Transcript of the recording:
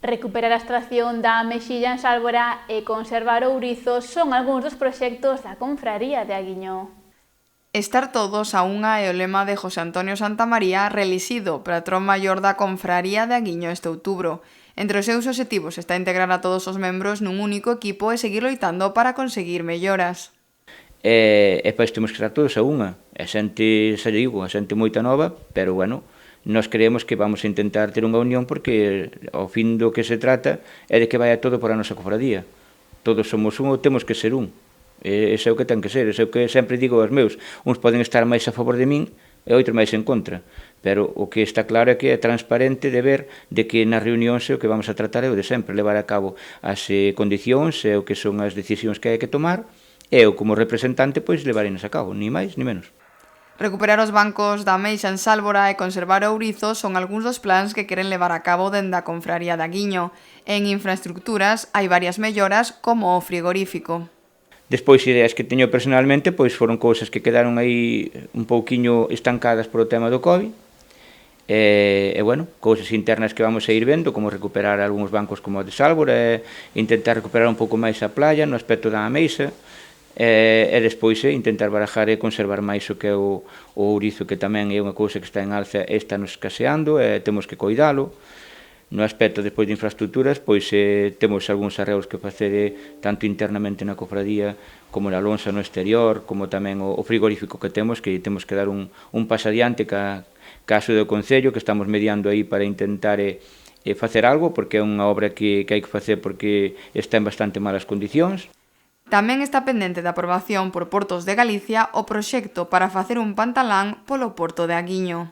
Recuperar a extracción da mexilla en Sálvora e conservar ourizo son algúns dos proxectos da Confraría de Aguiño. Estar todos a unha é o lema de José Antonio Santamaría, reelixido patrón maior da Confraría de Aguiño este outubro. Entre os seus obxectivos está integrar a todos os membros nun único equipo e seguir loitando para conseguir melloras. E pois temos que estar todos a unha. A xente, xa digo, a xente moita nova, pero bueno, nós creemos que vamos a intentar ter unha unión porque ao fin do que se trata é de que vaya todo por a nosa cofradía. Todos somos un ou temos que ser un. Ese é o que ten que ser, ese é o que sempre digo aos meus. Uns poden estar máis a favor de min e outros máis en contra. Pero o que está claro é que é transparente de ver de que nas reunións o que vamos a tratar é o de sempre, levar a cabo as condicións e o que son as decisións que hai que tomar e eu como representante pois levarenas a cabo, ni máis ni menos. Recuperar os bancos da Meixa en Sálvora e conservar o ourizo son algúns dos plans que queren levar a cabo dende a Confraría de Aguiño. En infraestructuras hai varias melloras como o frigorífico. Despois, ideas que teño personalmente, pois foron cousas que quedaron aí un pouquiño estancadas por o tema do COVID. E bueno, cousas internas que vamos a ir vendo, como recuperar algúns bancos como o de Sálvora, intentar recuperar un pouco máis a playa no aspecto da Meixa, e despois intentar barajar e conservar máis o que é o ourizo, que tamén é unha cousa que está en alza e está nos escaseando, e temos que coidalo. No aspecto despois de infraestructuras, pois temos algúns arreos que facer tanto internamente na cofradía como na lonxa no exterior, como tamén o frigorífico que temos que dar un paso adiante ca caso do Concello, que estamos mediando aí para intentar facer algo, porque é unha obra que hai que facer porque está en bastante malas condicións. Tamén está pendente de aprobación por Portos de Galicia o proxecto para facer un pantalán polo Porto de Aguiño.